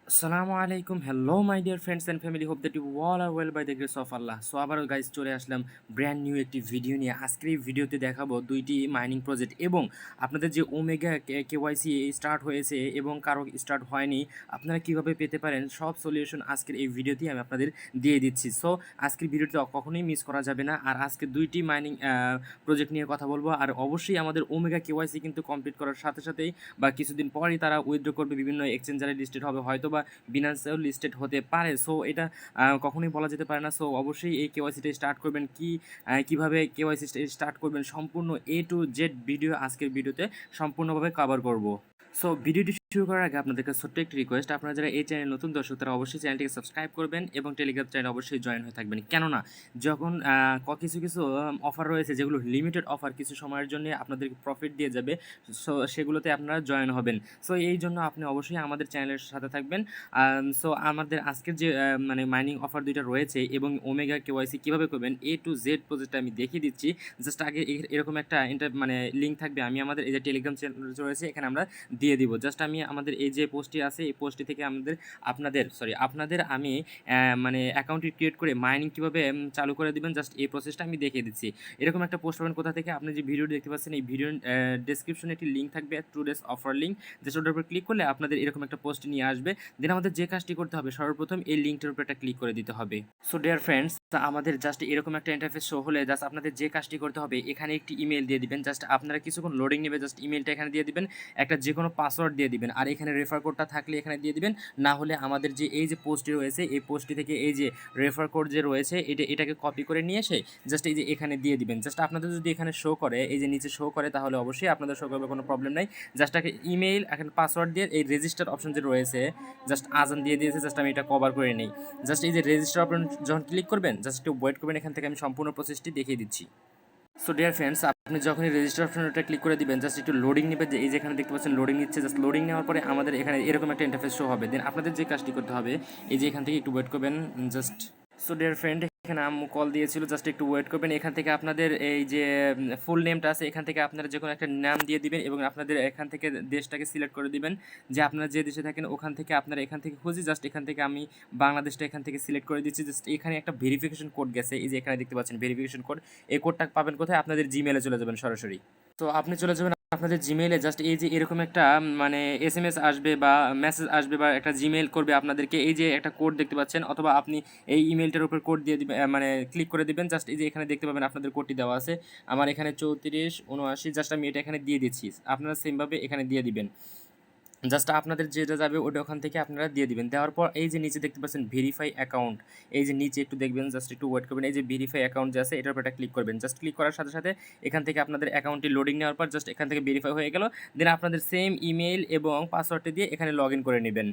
Assalamualaikum, hello my dear friends and family, hope that you all are well by the grace of Allah. So আবারও guys চলে আসলাম brand new একটি video নিয়ে। আজকের এই ভিডিওতে দেখাবো দুইটি মাইনিং প্রজেক্ট এবং আপনাদের যে ওমেগা কেওয়াইসি স্টার্ট হয়েছে এবং কারো স্টার্ট হয়নি, আপনারা কিভাবে পেতে পারেন সব সলিউশন আজকের এই ভিডিওতে আমি আপনাদের দিয়ে দিচ্ছি। সো আজকের ভিডিওটা কখনোই মিস করা যাবে না। আর আজকে দুইটি মাইনিং প্রজেক্ট নিয়ে কথা বলবো। আর অবশ্যই আমাদের ওমেগা কেওয়াইসি কিন্তু কমপ্লিট করার সাথে সাথেই বা কিছুদিন পরেই তারা উইথড্র করবে, বিভিন্ন এক্সচেঞ্জারে লিস্টেড হবে, হয়তো বা বিনান্সেও লিস্টেড হতে পারে। সো এটা কখনোই বলা যেতে পারে না। সো অবশ্যই এই কেওয়াইসিটা স্টার্ট করবেন, কীভাবে কেওয়াইসি স্টার্ট করবেন, সম্পূর্ণ A to Z ভিডিও আজকের ভিডিওতে সম্পূর্ণভাবে কভার করব। সো ভিডিওটি শুরু করার আগে আপনাদেরকে ছোট্ট একটি রিকোয়েস্ট, আপনারা যারা এই চ্যানেল নতুন দর্শক তারা অবশ্যই চ্যানেলটিকে সাবস্ক্রাইব করবেন এবং টেলিগ্রাম চ্যানেল অবশ্যই জয়েন হয়ে থাকবেন। কেননা যখন কিছু কিছু অফার রয়েছে যেগুলো লিমিটেড অফার, কিছু সময়ের জন্য আপনাদেরকে প্রফিট দিয়ে যাবে, সো সেগুলোতে আপনারা জয়েন হবেন। সো এই জন্য আপনি অবশ্যই আমাদের চ্যানেলের সাথে থাকবেন। সো আমাদের আজকের যে মানে মাইনিং অফার দুইটা রয়েছে এবং ওমেগা কেওয়াইসি কীভাবে করবেন A to Z প্রজেক্টটা আমি দেখিয়ে দিচ্ছি। জাস্ট আগে এরকম একটা মানে লিঙ্ক থাকবে, আমি আমাদের এই যে টেলিগ্রাম চ্যানেল রয়েছে এখানে আমরা দিয়ে দিব। জাস্ট আমি আমাদের এই যে পোস্টটি আছে এই পোস্টটি থেকে আপনাদের আমি মানে অ্যাকাউন্টটি ক্রিয়েট করে মাইনিং কীভাবে চালু করে দিবেন, জাস্ট এই প্রসেসটা আমি দেখিয়ে দিচ্ছি। এরকম একটা পোস্ট পাবেন কোথা থেকে, আপনি যে ভিডিওটি দেখতে পাচ্ছেন এই ভিডিওর ডেসক্রিপশনে একটি লিঙ্ক থাকবে, 2 days অফার লিঙ্ক। জাস্ট ওটার উপর ক্লিক করলে আপনাদের এরকম একটা পোস্ট নিয়ে আসবে। দেন আমাদের যে কাজটি করতে হবে, সর্বপ্রথম এই লিঙ্কটার উপর একটা ক্লিক করে দিতে হবে। সো ডিয়ার ফ্রেন্ডস, আমাদের জাস্ট এরকম একটা ইন্টারফেস শো হলে জাস্ট আপনাদের যে কাজটি করতে হবে, এখানে একটি ইমেল দিয়ে দিবেন। জাস্ট আপনারা কিছুক্ষণ লোডিং নেবে, জাস্ট ইমেলটা এখানে দিয়ে দিবেন, একটা যে কোনো পাসওয়ার্ড দিয়ে দিবেন, আর এখানে রেফার কোডটা থাকলে এখানে দিয়ে দিবেন। না হলে আমাদের যে এই যে পোস্টটি রয়েছে এই পোস্টটি থেকে এই যে রেফার কোড যে রয়েছে এটাকে কপি করে নিয়ে এসে জাস্ট এই যে এখানে দিয়ে দিবেন। জাস্ট আপনাদের যদি এখানে শো করে, এই যে নিচে শো করে, তাহলে অবশ্যই আপনাদের শো করবে, কোনো প্রবলেম নাই। জাস্ট ইমেইল এখন পাসওয়ার্ড দিয়ে এই রেজিস্টার অপশন যে রয়েছে, জাস্ট আজান দিয়ে দিয়েছে, জাস্ট আমি এটা কভার করে নিই। জাস্ট এই যে রেজিস্টার অপশন যখন ক্লিক করবেন, জাস্ট একটু ওয়েট করবেন, এখান থেকে আমি সম্পূর্ণ প্রসেসটি দেখিয়ে দিচ্ছি। সো ডিয়ার ফ্রেন্ডস, আপনি যখনই রেজিস্টার অপশনটা ক্লিক করে দিবেন, জাস্ট একটু লোডিং নেবে, যে এই যেখানে দেখতে পাচ্ছেন লোডিং নিচ্ছে। জাস্ট লোডিং নেওয়ার পরে আমাদের এখানে এরকম একটা ইন্টারফেস শো হবে। দেন আপনাদের যে কাজটি করতে হবে, এই যে এখান থেকে একটু ওয়েট করবেন জাস্ট। সো ডিয়ার ফ্রেন্ড, এখানে আম্মু কল দিয়েছিল, জাস্ট একটু ওয়েট করবেন। এখান থেকে আপনাদের এই যে ফুল নেমটা আছে এখান থেকে আপনারা যে কোনো একটা নাম দিয়ে দিবেন এবং আপনাদের এখান থেকে দেশটাকে সিলেক্ট করে দিবেন, যে আপনারা যে দেশে থাকেন ওখান থেকে আপনারা এখান থেকে খুঁজি। জাস্ট এখান থেকে আমি বাংলাদেশটা এখান থেকে সিলেক্ট করে দিচ্ছি। জাস্ট এখানে একটা ভেরিফিকেশন কোড গেছে, এই যে এখানে দেখতে পাচ্ছেন ভেরিফিকেশন কোড। এই কোডটা পাবেন কোথায়? আপনাদের জিমেলে চলে যাবেন সরাসরি। তো আপনি চলে যাবেন আপনাদের জিমেইলে, জাস্ট এই যে এরকম একটা মানে SMS আসবে বা মেসেজ আসবে বা একটা জিমেইল করবে আপনাদেরকে, এই যে একটা কোড দেখতে পাচ্ছেন, অথবা আপনি এই ইমেলটার উপর কোড দিয়ে দিবেন, মানে ক্লিক করে দিবেন। জাস্ট এই যে এখানে দেখতে পাবেন আপনাদের কোডটি দেওয়া আছে, আমার এখানে 3479, জাস্ট আমি এটা এখানে দিয়ে দিচ্ছি, আপনারা সেমভাবে এখানে দিয়ে দিবেন। জাস্ট আপনাদের যেটা যাবে ওটা ওখান থেকে আপনারা দিয়ে দিবেন। দেওয়ার পর এই যে নিচে দেখতে পাচ্ছেন ভেরিফাই অ্যাকাউন্ট, এই যে নিচে একটু দেখবেন, জাস্ট একটু ওয়েট করবেন। এই যে ভেরিফাই অ্যাকাউন্ট যে আছে এটার উপর একটা ক্লিক করবেন। জাস্ট ক্লিক করার সাথে সাথে এখান থেকে আপনাদের অ্যাকাউন্টটি লোডিং নেওয়ার পর জাস্ট এখান থেকে ভেরিফাই হয়ে গেল। দেন আপনাদের সেম ইমেল এবং পাসওয়ার্ডটি দিয়ে এখানে লগ ইন করে নেবেন।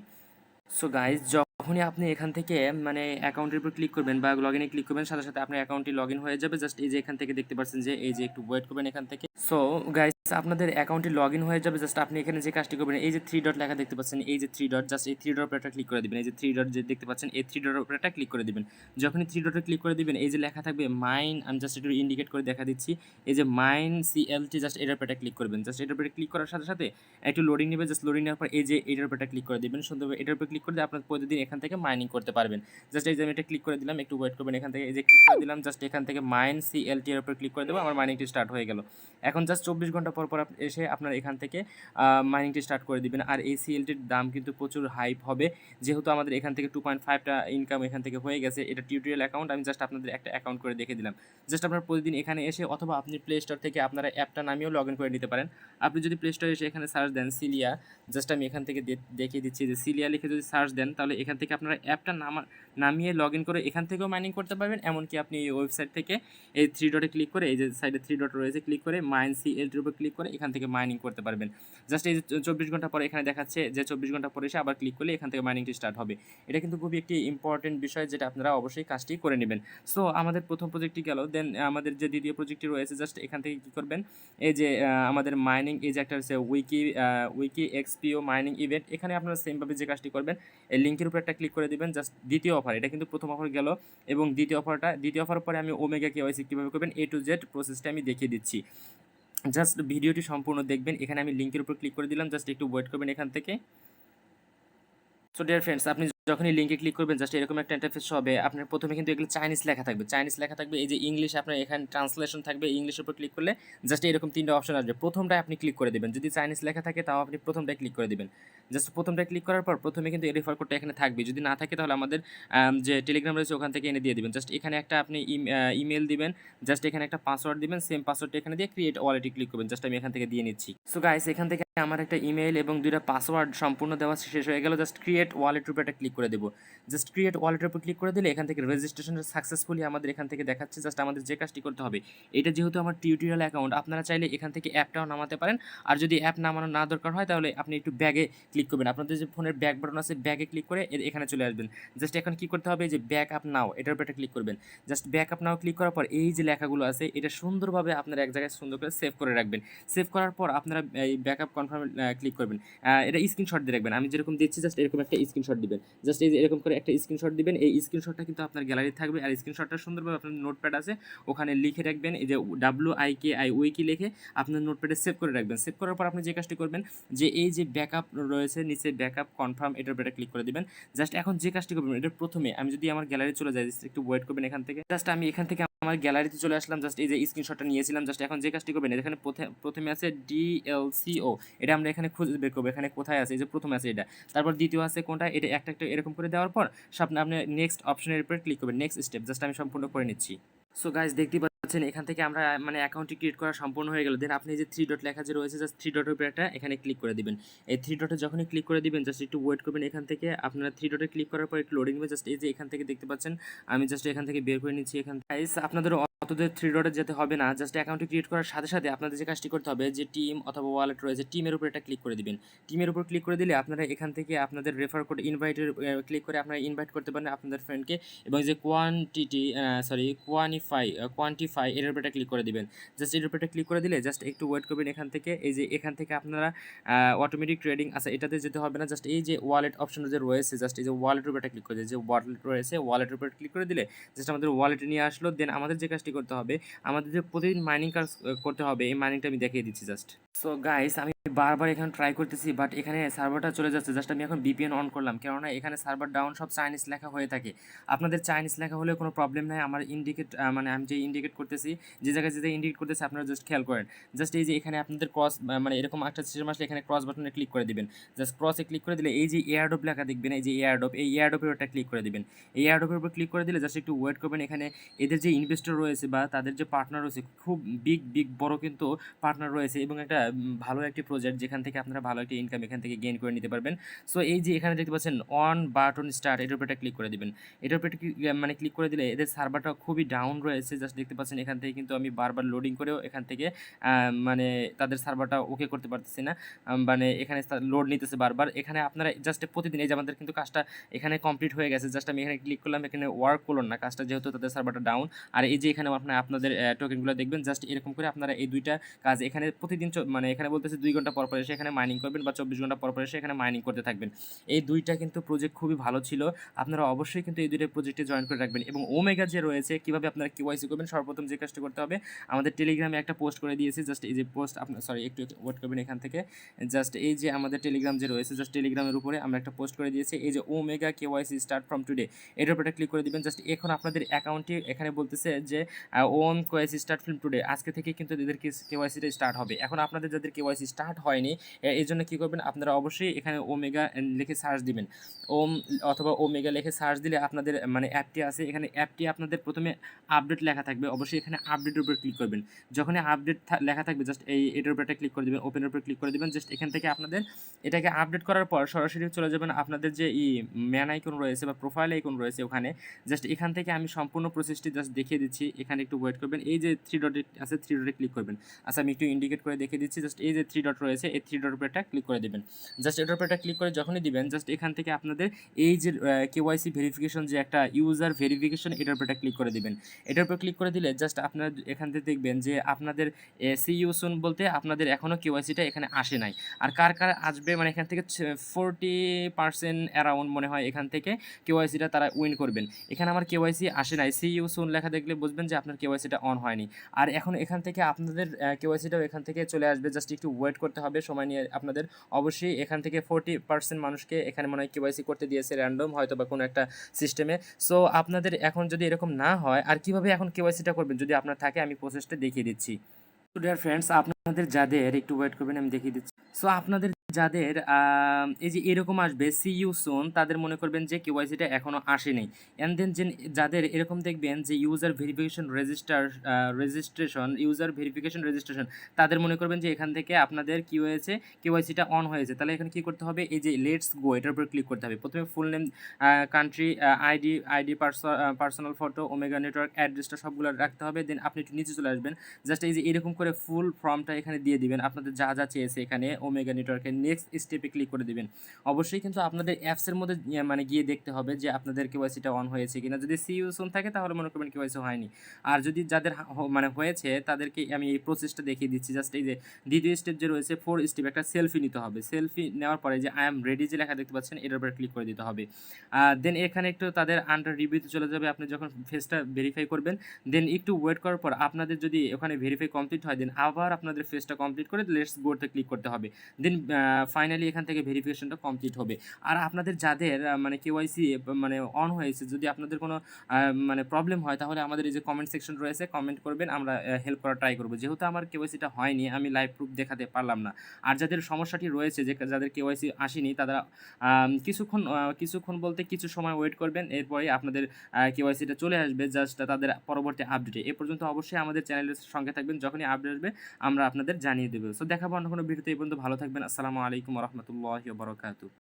সো গাইজ, যখনই আপনি এখান থেকে মানে অ্যাকাউন্টের উপর ক্লিক করবেন বা লগ ইনে ক্লিক করবেন, সাথে সাথে আপনার অ্যাকাউন্টটি লগ ইন হয়ে যাবে। জাস্ট এই যে এখান থেকে দেখতে পাচ্ছেন যে এই যে একটু ওয়েট করবেন এখান থেকে। সো গাইজ, আপনাদের অ্যাকাউন্টটি লগ ইন হয়ে যাবে। জাস্ট আপনি এখানে যে কাজটি করবেন, এই যে 3 ডট লেখা দেখতে পাচ্ছেন, এই যে 3 ডট, জাস্ট এই 3 ডট উপর একটা ক্লিক করে দিবেন। এই যে 3 ডট যে দেখতে পাচ্ছেন, এই 3 ডটের উপর একটা ক্লিক করে দিবেন। যখনই 3 ডটে ক্লিক করে দিবেন, এই যে লেখা থাকবে মাইন, আমি জাস্ট একটু ইন্ডিকেট করে দেখা দিচ্ছি, এই যে মাইন CLT, জাস্ট এটার উপর একটা ক্লিক করবেন। জাস্ট এটার উপরে ক্লিক করার সাথে সাথে একটু লোডিং নেবে। জাস্ট লোডিং নেওয়ার পর এই যে এটার উপর একটা ক্লিক করে দিবেন। সুন্দরভাবে এটার উপর ক্লিক করে দিয়ে আপনার প্রতিদিন এখান থেকে মাইনিং করতে পারবেন। জাস্ট এই যে আমি এটা ক্লিক করে দিলাম, একটু ওয়েট করবেন। এখান থেকে এই যে ক্লিক করে দিলাম, জাস্ট এখান থেকে মাইন CLT এর উপর ক্লিক করে দেবো, আমার মাইনিংটি স্টার্ট হয়ে গেল। এখন জাস্ট 24 ঘন্টা পর পর এসে আপনার এখান থেকে মাইনিংটি স্টার্ট করে দিবেন। আর এই CLTর দাম কিন্তু প্রচুর হাইপ হবে, যেহেতু আমাদের এখান থেকে 2.5টা ইনকাম এখান থেকে হয়ে গেছে। এটা টিউটোরিয়াল অ্যাকাউন্ট, আমি জাস্ট আপনাদের একটা অ্যাকাউন্ট করে দেখে দিলাম। জাস্ট আপনারা প্রতিদিন এখানে এসে, অথবা আপনি প্লে স্টোর থেকে আপনারা অ্যাপটা নামিয়েও লগ ইন করে নিতে পারেন। আপনি যদি প্লে স্টোরে এসে এখানে সার্চ দেন সিলিয়া, জাস্ট আমি এখান থেকে দেখিয়ে দিচ্ছি যে সিলিয়া লিখে যদি সার্চ দেন, তাহলে এখান থেকে আপনারা অ্যাপটা নামিয়ে লগ ইন করে এখান থেকেও মাইনিং করতে পারবেন। এমনকি আপনি এই ওয়েবসাইট থেকে এই 3 ডটে ক্লিক করে, এই যে সাইডে 3 ডট রয়েছে, ক্লিক করে মাইন CLTর উপর ক্লিক করে এখান থেকে মাইনিং করতে পারবেন। জাস্ট এই যে 24 ঘন্টা পরে এখানে দেখাচ্ছে যে 24 ঘন্টা পরে এসে আবার ক্লিক করলে এখান থেকে মাইনিংটি স্টার্ট হবে। এটা কিন্তু খুবই একটি ইম্পর্টেন্ট বিষয়, যেটা আপনারা অবশ্যই কাজটি করে নেবেন। সো আমাদের প্রথম প্রজেক্টটি গেল। দেন আমাদের যে দ্বিতীয় প্রজেক্টটি রয়েছে, জাস্ট এখান থেকে কী করবেন, এই যে আমাদের মাইনিং, এই যে একটা হচ্ছে উইকি XPO মাইনিং ইভেন্ট, এখানে আপনারা সেমভাবে যে কাজটি করবেন, এই লিঙ্কের উপর একটা ক্লিক করে দিবেন। জাস্ট দ্বিতীয় অফার, এটা কিন্তু প্রথম অফার গেল এবং দ্বিতীয় অফার পরে আমি ওমেগা কেওয়াইসি কীভাবে করবেন A to Z প্রসেসটা আমি দেখিয়ে দিচ্ছি। জাস্ট ভিডিওটি সম্পূর্ণ দেখবেন। এখানে আমি লিঙ্কের উপর ক্লিক করে দিলাম, জাস্ট একটু ওয়েট করবেন এখান থেকে। সো ডিয়ার ফ্রেন্ডস, আপনি যখনই লিঙ্কে ক্লিক করবেন জাস্ট এরকম একটা ইন্টারফেস হবে। আপনার প্রথমে কিন্তু এগুলো চাইনিজ লেখা থাকবে, চাইনিজ লেখা থাকবে। এই যে ইংলিশ, আপনার এখানে ট্রান্সলেশন থাকবে, ইংলিশের উপর ক্লিক করলে জাস্ট এরকম 3টা অপশন আসবে। প্রথমটায় আপনি ক্লিক করে দেবেন, যদি চাইনিজ লেখা থাকে তাও আপনি প্রথমটায় ক্লিক করে দেবেন। জাস্ট প্রথমটায় ক্লিক করার পর প্রথমে কিন্তু এই রেফার কোডটা এখানে থাকবে, যদি না থাকে তাহলে আমাদের যে টেলিগ্রাম রয়েছে ওখান থেকে এনে দিয়ে দিবেন। জাস্ট এখানে একটা আপনি ইমেল দিবেন, জাস্ট এখানে একটা পাসওয়ার্ড দিবেন, সেম পাসওয়ার্ডটা এখানে দিয়ে ক্রিয়েট ওয়ালেটে ক্লিক করবেন। জাস্ট আমি এখান থেকে দিয়ে নিচ্ছি। সো গাইস, এখান থেকে আমার একটা ইমেল এবং 2টা পাসওয়ার্ড সম্পূর্ণ দেওয়া শেষ হয়ে গেল। জাস্ট ক্রিয়েট ওয়ালেট রূপে একটা ক্লিক করে দেবো। জাস্ট ক্রিয়েট ওয়ালেটের উপর ক্লিক করে দিলে এখান থেকে রেজিস্ট্রেশন সাকসেসফুলি আমাদের এখান থেকে দেখাচ্ছে। জাস্ট আমাদের যে কাজটি করতে হবে, এটা যেহেতু আমার টিউটোরিয়াল অ্যাকাউন্ট, আপনারা চাইলে এখান থেকে অ্যাপটাও নামাতে পারেন। আর যদি অ্যাপ নামানো না দরকার হয় তাহলে আপনি একটু ব্যাগে ক্লিক করবেন, আপনাদের যে ফোনের ব্যাক বাটন আছে ব্যাগে ক্লিক করে এখানে চলে আসবেন। জাস্ট এখন কি করতে হবে, যে ব্যাক আপ নাও এটার উপর একটা ক্লিক করবেন। Just back up now click করার পর এই যে লেখাগুলো আছে এটা সুন্দরভাবে আপনারা এক জায়গায় সুন্দর করে সেভ করে রাখবেন। সেভ করার পর আপনারা এই ব্যাকআপ কনফার্ম ক্লিক করবেন। এটা স্ক্রিনশট দিয়ে রাখবেন, আমি যেরকম দিচ্ছি জাস্ট এরকম একটা স্ক্রিনশট দিবেন। জাস্ট এই যে এরকম করে একটা স্ক্রিনশট দিবেন, এই স্ক্রিনশটটা কিন্তু আপনার গ্যালারি থাকবে। আর স্ক্রিনশটটা সুন্দরভাবে আপনার নোটপ্যাড আছে ওখানে লিখে রাখবেন, এই যে WIKI উইকি লিখে আপনার নোটপ্যাডে সেভ করে রাখবেন। সেভ করার পর আপনি যে কাজটি করবেন, যে এই যে ব্যাকআপ রয়েছে নিচে ব্যাকআপ কনফার্ম এটার উপরে ক্লিক করে দিবেন। জাস্ট এখন যে কাজটি করবেন, এটা প্রথমে আমি যদি আমার গ্যালারি চলে যাই, একটু ওয়েট করবেন এখান থেকে। জাস্ট আমি এখান থেকে আমার গ্যালারিতে চলে আসলাম। জাস্ট এই যে স্ক্রিনশটটা নিয়েছিলাম, জাস্ট এখন যে কাজটি করবেন, এখানে প্রথমে আছে DLCO, এটা আমরা এখানে খুঁজে বের করবো এখানে কোথায় আছে। এই যে প্রথমে আছে এটা, তারপর দ্বিতীয় আছে কোনটা, এটা একটা একটা এরকম করে দেওয়ার পর আপনি নেক্সট অপশনের উপর ক্লিক করবেন, নেক্সট স্টেপ। জাস্ট আমি সম্পূর্ণ করে নিচ্ছি। সো গাইস, দেখতে পাচ্ছেন এখান থেকে আমরা মানে অ্যাকাউন্টটি ক্রিয়েট করা সম্পূর্ণ হয়ে গেল। দেন আপনি যে 3 ডট লেখা যে রয়েছে, জাস্ট 3 ডটের উপর একটা এখানে ক্লিক করে দিবেন। এই 3 ডটে যখনই ক্লিক করে দিবেন জাস্ট একটু ওয়েট করবেন। এখান থেকে আপনারা 3 ডটে ক্লিক করার পর একটু লোডিং হবে। জাস্ট এই যে এখান থেকে দেখতে পাচ্ছেন, আমি জাস্ট এখান থেকে বের করে নিচ্ছি। এখান গাইস, আপনাদের অতদের 3 ডটে যেতে হবে না। জাস্ট অ্যাকাউন্টটি ক্রিয়েট করার সাথে সাথে আপনাদের যে কাজটি করতে হবে, যে টিম অথবা ওয়ালেট রয়েছে, টিমের উপর একটা ক্লিক করে দিবেন। টিমের উপর ক্লিক করে দিলে আপনারা এখান থেকে আপনাদের রেফার কোড ইনভাইটের ক্লিক করে আপনারা ইনভাইট করতে পারেন আপনাদের ফ্রেন্ডকে। এবং যে কোয়ান্টিফাই এর উপর একটা ক্লিক করে দিবেন। জাস্ট এর উপর একটা ক্লিক করে দিলে জাস্ট একটু ওয়েট করবেন। এখান থেকে এই যে এখান থেকে আপনারা অটোমেটিক ট্রেডিং আছে এটাতে যেতে হবে না। জাস্ট এই যে ওয়ালেট অপশন যে রয়েছে, জাস্ট এই যে ওয়ালেটের উপর একটা ক্লিক করে দিলে, যে ওয়ালেট রয়েছে ওয়ালেটের উপর ক্লিক করে দিলে জাস্ট আমাদের ওয়ালেটে নিয়ে আসলো। দেন আমাদের যে কাজটি করতে হবে, আমাদের যে প্রতিদিন মাইনিং কাজ করতে হবে, এই মাইনিংটা আমি দেখিয়ে দিচ্ছি জাস্ট। সো গাইস, আমি বারবার এখানে ট্রাই করতেছি বাট এখানে সার্ভারটা চলে যাচ্ছে। জাস্ট আমি এখন VPN অন করলাম, কেননা এখানে সার্ভার ডাউন, সব চাইনিজ লেখা হয়ে থাকে। আপনাদের চাইনিজ লেখা হলে কোনো প্রবলেম নাই। আমার মানে আমি যে ইন্ডিকেট করতেছি, যে জায়গায় ইন্ডিকেট করতেছি আপনারা জাস্ট খেয়াল করেন। জাস্ট এই যে এখানে আপনাদের ক্রস মানে এরকম একটা সিস্টেম আসলে এখানে ক্রস বাটনে ক্লিক করে দিবেন। জাস্ট ক্রসে ক্লিক করে দিলে এই যে এয়ারড্রপ লেখা দেখবেন, এই যে এয়ারড্রপ, এই এয়ারড্রপের উপর ক্লিক করে দিবেন। এই এয়ারড্রপের উপর ক্লিক করে দিলে জাস্ট একটু ওয়েট করবেন। এখানে এদের যে ইনভেস্টর রয়েছে বা তাদের যে পার্টনার রয়েছে, খুব বিগ বড় কিন্তু পার্টনার রয়েছে এবং একটা ভালো একটি প্রজেক্ট, যেখান থেকে আপনারা ভালো একটা ইনকাম এখান থেকে গেইন করে নিতে পারবেন। সো এই যে এখানে দেখতে পাচ্ছেন অন বাটন স্টার্ট, এটার উপর ক্লিক করে দিবেন। এটার উপর মানে ক্লিক করে দিলে এদের সার্ভারটা খুবই ডাউন রয়েছে। জাস্ট দেখতে পাচ্ছেন এখান থেকে কিন্তু আমি বারবার লোডিং করেও এখান থেকে মানে তাদের সার্ভারটা ওকে করতে পারতেছি না। মানে এখানে লোড নিতেছে বারবার। এখানে আপনারা জাস্ট প্রতিদিন এই যে আমাদের কিন্তু কাজটা এখানে কমপ্লিট হয়ে গেছে। জাস্ট আমি এখানে ক্লিক করলাম, এখানে ওয়ার্ক করলাম না কাজটা, যেহেতু তাদের সার্ভারটা ডাউন। আর এই যে এখানে আপনাদের টোকেনগুলো দেখবেন। জাস্ট এরকম করে আপনারা এই দুইটা কাজ এখানে প্রতিদিন মানে এখানে বলতেছে 2 ঘন্টা পর পর এসে এখানে মাইনিং করবেন বা 24 ঘন্টা পর পর এসে এখানে মাইনিং করতে থাকবেন। এই দুইটা কিন্তু প্রজেক্ট খুবই ভালো ছিল। আপনারা অবশ্যই কিন্তু এই দুইটা প্রজেক্টে জয়েন করে রাখবেন। এবং ওমেগা যে রয়েছে, কীভাবে আপনারা KYC করবেন, সর্বপ্রথম যে কাজটা করতে হবে, আমাদের টেলিগ্রামে একটা পোস্ট করে দিয়েছি। জাস্ট এই যে পোস্ট আপনার একটু ওয়েট করবেন এখান থেকে। জাস্ট এই যে আমাদের টেলিগ্রাম যে রয়েছে, জাস্ট টেলিগ্রামের উপরে আমরা একটা পোস্ট করে দিয়েছি, এই যে omega KYC start from today, এটার উপরে ক্লিক করে দিবেন। জাস্ট এখন আপনাদের অ্যাকাউন্টটি এখানে বলতেছে যে ওম KYC স্টার্ট ফ্রম টুডে, আজকে থেকে কিন্তু এদের KYCটা স্টার্ট হবে। এখন আপনাদের যাদের KYC স্টার্ট হয়নি, এই জন্য কী করবেন, আপনারা অবশ্যই এখানে ওমেগা লিখে সার্চ দিবেন। ওম অথবা ওমেগা লিখে সার্চ দিলে আপনাদের মানে অ্যাপটি আছে, এখানে অ্যাপটি আপনাদের প্রথমে আপডেট লেখা থাকবে, অবশ্যই এখানে আপডেটের উপর ক্লিক করবেন। যখনই আপডেট লেখা থাকবে জাস্ট এটার উপর ক্লিক করে দেবেন, ওপেনের উপর ক্লিক করে দেবেন। জাস্ট এখান থেকে আপনাদের এটাকে আপডেট করার পর সরাসরি চলে যাবেন আপনাদের যে ম্যান আইকন রয়েছে বা প্রোফাইল আইকন রয়েছে ওখানে। জাস্ট এখান থেকে আমি সম্পূর্ণ প্রসেসটি জাস্ট দেখিয়ে দিচ্ছি, এখানে একটু ওয়েট করবেন। এই যে 3 ডট আছে, 3 ডটে ক্লিক করবেন। আচ্ছা, আমি একটু ইন্ডিকেট করে দেখিয়ে দিচ্ছি। জাস্ট এই যে 3 ডট রয়েছে, এই 3 ডটের উপর ক্লিক করে দেবেন। জাস্ট এটার উপর ক্লিক করে যখনই দিবেন, জাস্ট এখান থেকে আপনাদের এই যে KYC ভেরিফিকেশন, যে একটা ইউজার ভেরিফিকেশন, এটার উপর ক্লিক করে দিবেন। এটার উপর ক্লিক করে দিলে জাস্ট আপনারা এখান থেকে দেখবেন যে আপনাদের সি ইউ সুন বলতে আপনাদের এখনও KYCটা এখানে আসে নাই। আর কার আসবে, মানে এখান থেকে 40% অ্যারাউন্ড মনে হয় এখান থেকে KYCটা তারা উইন করবেন। এখানে আমার KYC আসে নাই, সি ইউ সুন লেখা দেখলে বুঝবেন যে যে আপনার কেওয়াইসিটা অন হয়নি। আর এখন এখান থেকে আপনাদের কেওয়াইসিটাও এখান থেকে চলে আসবে, জাস্ট একটু ওয়েট করতে হবে সময় নিয়ে আপনাদের। অবশ্যই এখান থেকে 40% মানুষকে এখানে মনে হয় কেওয়াইসি করতে দিয়েছে র্যান্ডম হয়তো বা কোনো একটা সিস্টেমে। সো আপনাদের এখন যদি এরকম না হয়, আর কীভাবে এখন কেওয়াইসিটা করবেন যদি আপনার থাকে, আমি প্রসেসটা দেখিয়ে দিচ্ছি। তো ডিয়ার ফ্রেন্ডস, আপনাদের যাদের, একটু ওয়েট করবেন আমি দেখিয়ে দিচ্ছি। সো আপনাদের যাদের এই যে এরকম আসবে সি ইউ সুন, তাদের মনে করবেন যে কেওয়াইসিটা এখনও আসেনি। অ্যান্ড দেন যে যাদের এরকম দেখবেন যে ইউজার ভেরিফিকেশন রেজিস্ট্রেশন, তাদের মনে করবেন যে এখান থেকে আপনাদের কি হয়েছে, কেওয়াইসিটা অন হয়েছে। তাহলে এখানে কী করতে হবে, এই যে লেটস গো এটার উপর ক্লিক করতে হবে। প্রথমে full name, country, ID, personal photo, omega network অ্যাড্রেসটা সবগুলো রাখতে হবে। দেন আপনি একটু নিচে চলে আসবেন, জাস্ট এই যে এরকম করে ফুল ফর্মটা এখানে দিয়ে দিবেন, আপনাদের যা যা চেয়েছে এখানে ওমেগা নেটওয়ার্কের নেক্সট স্টেপে ক্লিক করে দিবেন। অবশ্যই কিন্তু আপনাদের অ্যাপসের মধ্যে মানে গিয়ে দেখতে হবে যে আপনাদের কেওয়াইসিটা অন হয়েছে কিনা। যদি সি ইউ সুন থাকে তাহলে মনে করবেন কেওয়াইসি হয়নি। আর যদি যাদের মানে হয়েছে তাদেরকে আমি এই প্রসেসটা দেখিয়ে দিচ্ছি। জাস্ট এই যে দ্বিতীয় স্টেপ যে রয়েছে 4 স্টেপ, একটা সেলফি নিতে হবে। সেলফি নেওয়ার পরে যে আই এম রেডি যে লেখা দেখতে পাচ্ছেন এটার উপরে ক্লিক করে দিতে হবে। দেন এখানে একটু তাদের আন্ডার রিভিউতে চলে যাবে আপনি যখন ফেসটা ভেরিফাই করবেন। দেন একটু ওয়েট করার পর আপনাদের যদি ওখানে ভেরিফাই কমপ্লিট হয়, দেন আবার আপনাদের ফেসটা কমপ্লিট করে লেটস গোতে ক্লিক করতে হবে। দেন ফাইনালি এখান থেকে ভেরিফিকেশনটা কমপ্লিট হবে। আর আপনাদের যাদের মানে কেওয়াইসি মানে অন হয়েছে, যদি আপনাদের কোনো মানে প্রবলেম হয়, তাহলে আমাদের এই যে কমেন্ট সেকশন রয়েছে, কমেন্ট করবেন, আমরা হেল্প করার ট্রাই করবো। যেহেতু আমার কেওয়াইসিটা হয়নি, আমি লাইভ প্রুফ দেখাতে পারলাম না। আর যাদের সমস্যাটি রয়েছে, যে যাদের কেওয়াইসি আসেনি, তারা কিছুক্ষণ বলতে কিছু সময় ওয়েট করবেন, এরপরে আপনাদের কেওয়াইসিটা চলে আসবে জাস্ট তাদের পরবর্তী আপডেটে। এ পর্যন্ত অবশ্যই আমাদের চ্যানেলের সঙ্গে থাকবেন, যখনই আপডেট আসবে আমরা আপনাদের জানিয়ে দেবো। সো দেখাবো অন্য কোনো ভিডিওতে। এই পর্যন্ত ভালো থাকবেন। আসসালামু আলাইকুম ওয়া রাহমাতুল্লাহি ওয়া বারাকাতুহু।